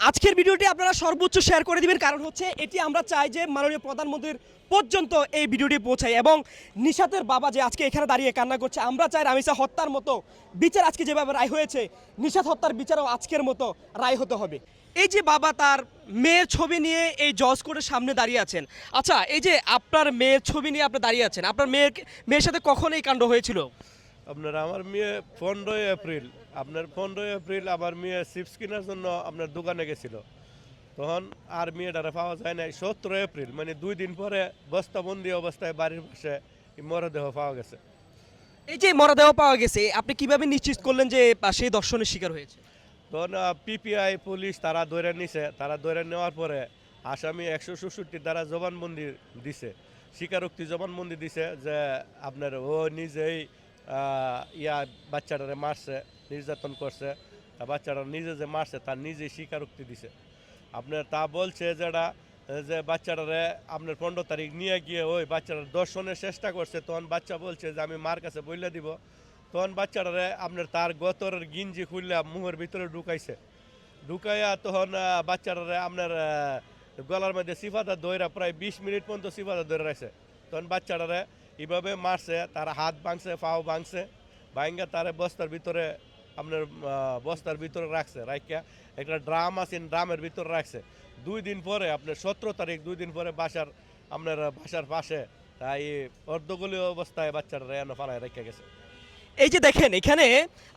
আজকের ভিডিওটি আপনারা সর্বোচ্চ শেয়ার করে দিবেন, কারণ হচ্ছে এটি আমরা চাই যে মাননীয় প্রধানমন্ত্রীর পর্যন্ত এই ভিডিওটি পৌঁছায়। এবং নিশাতের বাবা যে আজকে এখানে দাঁড়িয়ে কান্না করছে, আমরা চাই রামিসা হত্যার মতো বিচার আজকে যেভাবে রায় হয়েছে, নিশাত হত্যার বিচারও আজকের মতো রায় হতে হবে। এই যে বাবা তার মেয়ের ছবি নিয়ে এই জজ কোর্টের সামনে দাঁড়িয়ে আছেন। আচ্ছা, এই যে আপনার মেয়ের ছবি নিয়ে আপনি দাঁড়িয়ে আছেন, আপনার মেয়ের সাথে কখন এই কাণ্ড হয়েছিল? আপনার আমার মেয়ে 15 এপ্রিল আমার মেয়ে চিপস কেনার জন্য আপনার দোকানে গেছিল। তখন আর মেয়েটারে পাওয়া যায় নাই। 17 এপ্রিল মানে 2 দিন পরে বস্তাবন্দি অবস্থায় বাড়ির পাশে মরদেহ পাওয়া গেছে। এই যে মরদেহ পাওয়া গেছে, আপনি কিভাবে নিশ্চিত করলেন যে সেই দর্শনের শিকার হয়েছে? তখন পিপিআই পুলিশ তারা ধরে নিছে। তারা ধরে নেওয়ার পরে আসামি 166 দ্বারা জবানবন্দি দিছে, স্বীকারোক্তি জবানবন্দি দিছে যে আপনার ও নিজেই বাচ্চাটারে মারছে, নির্যাতন করছে। তা বাচ্চাটা নিজে যে মারছে তার নিজেই স্বীকারোক্তি দিছে। আপনার তা বলছে যেটা যে বাচ্চাটারে আপনার 15 তারিখ নিয়ে গিয়ে ওই বাচ্চাটার দর্শনের চেষ্টা করছে। তখন বাচ্চা বলছে যে আমি মার কাছে বইলে দিব। তখন বাচ্চাটারে আপনার তার গতরের গিঞ্জি খুললে মুহের ভিতরে ঢুকাইয়া তখন বাচ্চাটারে আপনার গলার মধ্যে সিফাতা দইরা প্রায় 20 মিনিট পর্যন্ত সিফাতা ধরে রাখছে। তখন বাচ্চাটারে এইভাবে মারছে, তার হাত ভাঙছে, পাও ভাঙছে, ভাঙ্গা তারে বস্তার ভিতরে রাখছে। রাখিয়া একটা ড্রাম আছে, ড্রামের ভিতরে রাখছে। 2 দিন পরে আপনার 17 তারিখ 2 দিন পরে বাসার পাশে তাই অর্ধগলীয় অবস্থায় বাচ্চাটা এনে ফালায় রেখে গেছে। এই যে দেখেন, এখানে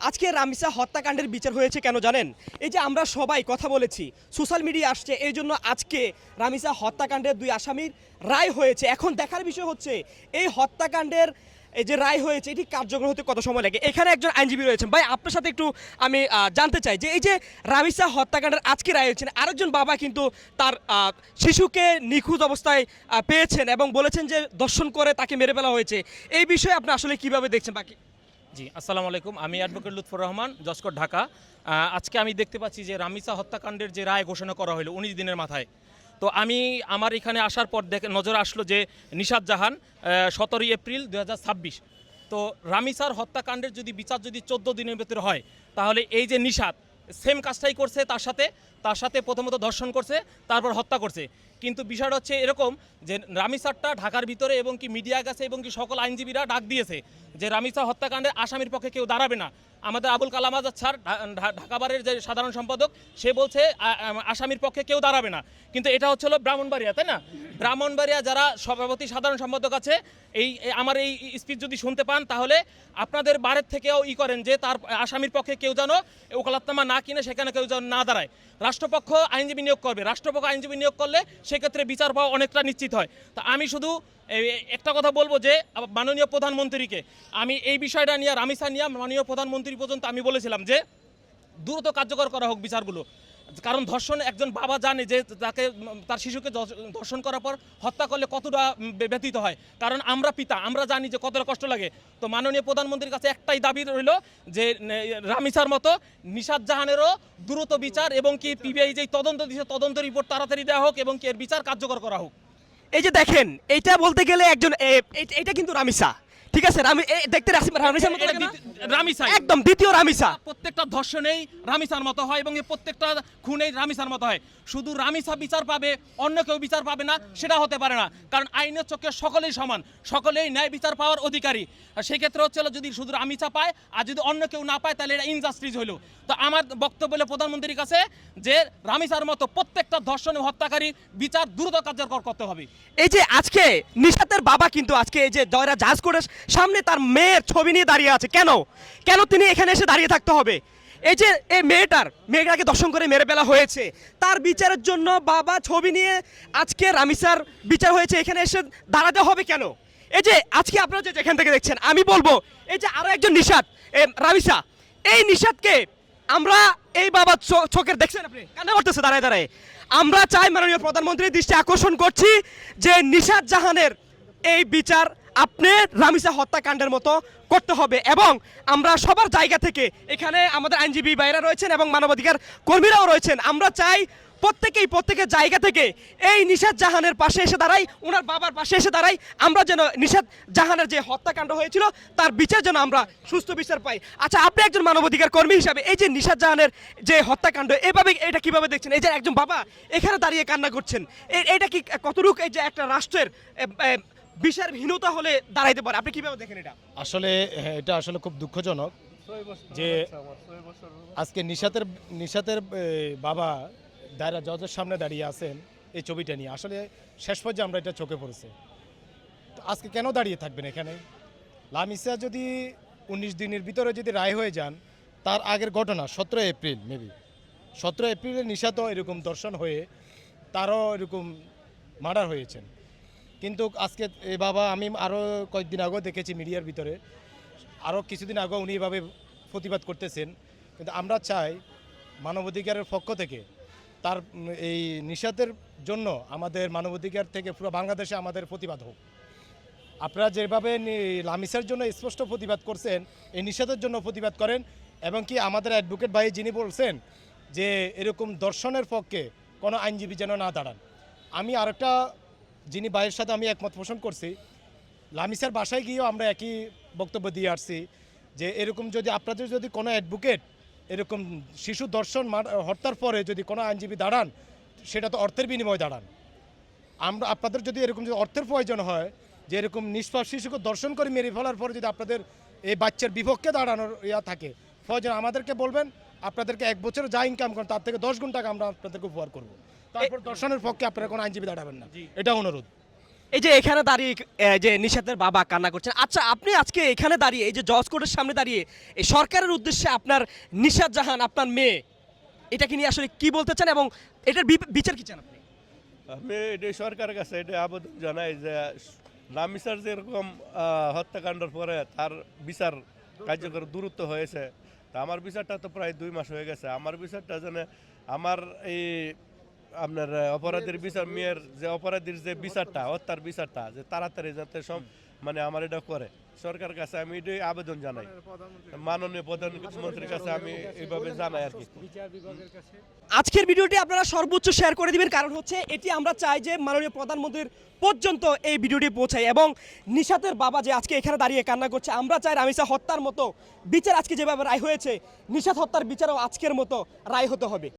আজকে রামিসা হত্যাকাণ্ডের বিচার হয়েছে কেন জানেন? এই যে আমরা সবাই কথা বলেছি, সোশ্যাল মিডিয়া আসছে, এই জন্য আজকে রামিসা হত্যাকাণ্ডের 2 আসামির রায় হয়েছে। এখন দেখার বিষয় হচ্ছে এই হত্যাকাণ্ডের এই যে রায় হয়েছে এটি কার্যকর হতে কত সময় লাগে। এখানে একজন আইনজীবী রয়েছেন। ভাই, আপনার সাথে একটু আমি জানতে চাই যে এই যে রামিসা হত্যাকাণ্ডের আজকে রায় হয়েছে, আরেকজন বাবা কিন্তু তার শিশুকে নিখোঁজ অবস্থায় পেয়েছেন এবং বলেছেন যে দর্শন করে তাকে মেরে ফেলা হয়েছে। এই বিষয়ে আপনি আসলে কিভাবে দেখছেন? বাকি জি, আসসালামু আলাইকুম। আমি অ্যাডভোকেট লুৎফর রহমান, জজকোর্ট, ঢাকা। আজকে আমি দেখতে পাচ্ছি যে রামিসা হত্যাকাণ্ডের যে রায় ঘোষণা করা হলো 19 দিনের মাথায়। তো আমার এখানে আসার পর নজরে আসলো যে নিশাত জাহান 17 এপ্রিল 2026। তো রামিসার হত্যাকাণ্ডের বিচার যদি 14 দিনের ভেতরে হয়, তাহলে এই যে নিশাত সেম কাজটাই করছে, তার সাথে প্রথমত ধর্ষণ করছে, তারপর হত্যা করছে। কিন্তু বিষয়টা হচ্ছে এরকম যে রামিসারটা ঢাকার ভিতরে এবং কি মিডিয়া গেছে এবং কি সকল আইনজীবীরা ডাক দিয়েছে যে রামিসা হত্যাকাণ্ডের আসামির পক্ষে কেউ দাঁড়াবে না। আমাদের আবুল কালাম আজাদ স্যার, ঢাকা বারের যে সাধারণ সম্পাদক, সে বলছে আসামির পক্ষে কেউ দাঁড়াবে না। কিন্তু এটা হচ্ছে ব্রাহ্মণবাড়িয়া, তাই না? ব্রাহ্মণবাড়িয়া যারা সভাপতি সাধারণ সম্পাদক আছে, আমার এই স্পিচ যদি শুনতে পান, তাহলে আপনাদের বারের থেকেও করেন যে তার আসামির পক্ষে কেউ যেন ওকালতনামা না কিনে সেখানে কেউ যেন না দাঁড়ায়। রাষ্ট্রপক্ষ আইনজীবী নিয়োগ করবে। রাষ্ট্রপক্ষ আইনজীবী নিয়োগ করলে সেক্ষেত্রে বিচার পাওয়া অনেকটা নিশ্চিত হয়। তা আমি শুধু একটা কথা বলবো যে মাননীয় প্রধানমন্ত্রীকে আমি এই বিষয়টা নিয়ে, রামিসা নিয়ে মাননীয় প্রধানমন্ত্রী পর্যন্ত আমি বলেছিলাম যে দ্রুত কার্যকর করা হোক বিচারগুলো। কারণ ধর্ষণ, একজন বাবা জানে যে তার শিশুকে ধর্ষণ করার পর হত্যা করলে কতটা ব্যথিত হয়। কারণ আমরা পিতা, আমরা জানি যে কতটা কষ্ট লাগে। তো মাননীয় প্রধানমন্ত্রীর কাছে একটাই দাবি রইল যে রামিসার মতো নিশাত জাহানেরও দ্রুত বিচার এবং কি পিবিআই যে তদন্ত দিচ্ছে, তদন্ত রিপোর্ট তাড়াতাড়ি দেওয়া হোক এবং কি এর বিচার কার্যকর করা হোক। এই যে দেখেন, এইটা বলতে গেলে একজন এটা কিন্তু রামিসা, ঠিক আছে? দেখতে রামিসার মতো লাগে না? রামিসা একদম দ্বিতীয় রামিসা। প্রত্যেকটা ধর্ষণেই রামিসার মতো হয় এবং প্রত্যেকটা খুনেই রামিসার মতো হয়। শুধু রামিসা বিচার পাবে, অন্য কেউ বিচার পাবে না, সেটা হতে পারে না। কারণ আইনের চোখে সকলেই সমান, সকলেই ন্যায় বিচার পাওয়ার অধিকারী। আর সেই ক্ষেত্রে হচ্ছে যদি শুধু রামিসা পায় আর যদি অন্য কেউ না পায়, তাহলে এটা ইনজাস্টিস হইল। তো আমার বক্তব্য হলো প্রধানমন্ত্রীর কাছে যে রামিসার মতো প্রত্যেকটা ধর্ষণ হত্যাকারী বিচার দ্রুত কার্যকর করতে হবে। এই যে আজকে নিশাতের বাবা কিন্তু আজকে এই যে দয়রা জাজ কোর্টের সামনে তার মেয়ের ছবি নিয়ে দাঁড়িয়ে আছে। কেন তিনি এখানে এসে দাঁড়িয়ে থাকতে হবে? এই যে এই মেয়েটাকে দর্শন করে মেরে ফেলা হয়েছে, তার বিচারের জন্য বাবা ছবি নিয়ে আজকে রামিসার বিচার হয়েছে, এখানে এসে দাঁড়াতে হবে কেন? এই যে আজকে আপনারা যে যেখান থেকে দেখছেন, আমি বলবো এই যে আরো একজন নিশাত, রামিসা, এই নিশাতকে আমরা এই বাবা চোখের দেখছেন, আপনি কান্না করতেছে দাঁড়ায় দাঁড়ায়। আমরা চাই, মাননীয় প্রধানমন্ত্রীর দৃষ্টি আকর্ষণ করছি যে নিশাত জাহানের এই বিচার আপনি রামিসা হত্যাকাণ্ডের মতো করতে হবে। এবং আমরা সবার জায়গা থেকে, এখানে আমাদের আইনজীবী ভাইরা রয়েছেন এবং মানবাধিকার কর্মীরাও রয়েছেন, আমরা চাই প্রত্যেকের জায়গা থেকে এই নিশাত জাহানের পাশে এসে দাঁড়াই, ওনার বাবার পাশে এসে দাঁড়াই, আমরা যেন নিশাত জাহানের যে হত্যাকাণ্ড হয়েছিল তার বিচার যেন আমরা সুস্থ বিচার পাই। আচ্ছা, আপনি একজন মানবাধিকার কর্মী হিসাবে এই যে নিশাত জাহানের যে হত্যাকাণ্ড এভাবে এটা কিভাবে দেখছেন? এই যে একজন বাবা এখানে দাঁড়িয়ে কান্না করছেন, এটা কি কতটুকু এই যে একটা রাষ্ট্রের বিচারহীনতা হলে দাঁড়াইতে পারে, আপনি কিভাবে দেখেন এটা? আসলে এটা আসলে খুব দুঃখজনক যে আজকে নিশাতের বাবা দায়রা জজের সামনে দাঁড়িয়ে আছেন এই ছবিটা নিয়ে। আসলে শেষ পর্যায়ে আমরা এটা চোখে পড়েছে। তো আজকে কেন দাঁড়িয়ে থাকবেন এখানে? লামিসা যদি 19 দিনের ভিতরে যদি রায় হয়ে যান, তার আগের ঘটনা 17 এপ্রিল মেবি 17 এপ্রিলে নিশাতও এরকম দর্শন হয়ে তারও এরকম মার্ডার হয়েছেন। কিন্তু আজকে এই বাবা, আমি আরও কয়েকদিন আগেও দেখেছি মিডিয়ার ভিতরে, আরও কিছুদিন আগেও উনি এভাবে প্রতিবাদ করতেছেন। কিন্তু আমরা চাই মানবাধিকারের পক্ষ থেকে তার এই নিশাতের জন্য আমাদের মানবাধিকার থেকে পুরো বাংলাদেশে আমাদের প্রতিবাদ হোক। আপনারা যেভাবে লামিসার জন্য স্পষ্ট প্রতিবাদ করছেন, এই নিশাতের জন্য প্রতিবাদ করেন। এবং কি আমাদের অ্যাডভোকেট ভাই যিনি বলছেন যে এরকম দর্শনের পক্ষে কোনো আইনজীবী যেন না দাঁড়ান। আমি আরেকটা যিনি ভাইয়ের সাথে আমি একমত পোষণ করছি, লামিসার বাসায় গিয়েও আমরা একই বক্তব্য দিয়ে আসছি যে এরকম যদি আপনাদের যদি কোনো অ্যাডভোকেট এরকম শিশু দর্শন হত্যার পরে যদি কোনো আইনজীবী দাঁড়ান, সেটা তো অর্থের বিনিময়ে দাঁড়ান। আমরা আপনাদের যদি এরকম যদি অর্থের প্রয়োজন হয় যে এরকম নিষ্পাপ শিশুকে দর্শন করে মেরে ফেলার পরে যদি আপনাদের এই বাচ্চার বিপক্ষে দাঁড়ানোর থাকে প্রয়োজন, আমাদেরকে বলবেন। আপনাদেরকে 1 বছর যা ইনকাম করেন তার থেকে 10 গুণ টাকা আমরা আপনাদেরকে উপহার করবো। তারপর দর্শনের পক্ষে আপনারা কোনো আইনজীবী দাঁড়াবেন না, এটা অনুরোধ। এই যে এখানে দাঁড়িয়ে যে নিশাতের বাবা কান্না করছেন, আচ্ছা আপনি আজকে এখানে দাঁড়িয়ে এই যে জজ কোর্টের সামনে দাঁড়িয়ে এই সরকারের উদ্দেশ্যে আপনার নিশাত জাহান আপনার মেয়ে এটাকে নিয়ে আসলে কি বলতে চান এবং এটার বিচার কি চান আপনি? আমি এটা সরকারের কাছে এটা আবেদন জানাই যে লামিসার যেরকম হত্যাকাণ্ডের পরে তার বিচার কার্যকর দূরত্ব হয়েছে, তা আমার বিচারটা তো প্রায় 2 মাস হয়ে গেছে। আমার বিচারটা যেন আমার এই আপনার অপরাধীর বিচার, মেয়ের যে অপরাধীর যে বিচারটা, হত্যার বিচারটা যে তাড়াতাড়ি যাতে সব মানে আমার এটা করে, সরকারের কাছে আমি এটাই আবেদন জানাই, মাননীয় প্রধানমন্ত্রীর কাছে আমি এইভাবে জানাই আর কি। আজকের ভিডিওটি আপনারা সর্বোচ্চ শেয়ার করে দিবেন, কারণ হচ্ছে এটি আমরা চাই যে মাননীয় প্রধানমন্ত্রীর পর্যন্ত এই ভিডিওটি পৌঁছায় এবং নিশাতের বাবা যে আজকে এখানে দাঁড়িয়ে কান্না করছে, আমরা চাই রামিসা হত্যার মতো বিচার আজকে যেভাবে রায় হয়েছে নিশাত হত্যার বিচারও আজকের মতো রায় হতে হবে।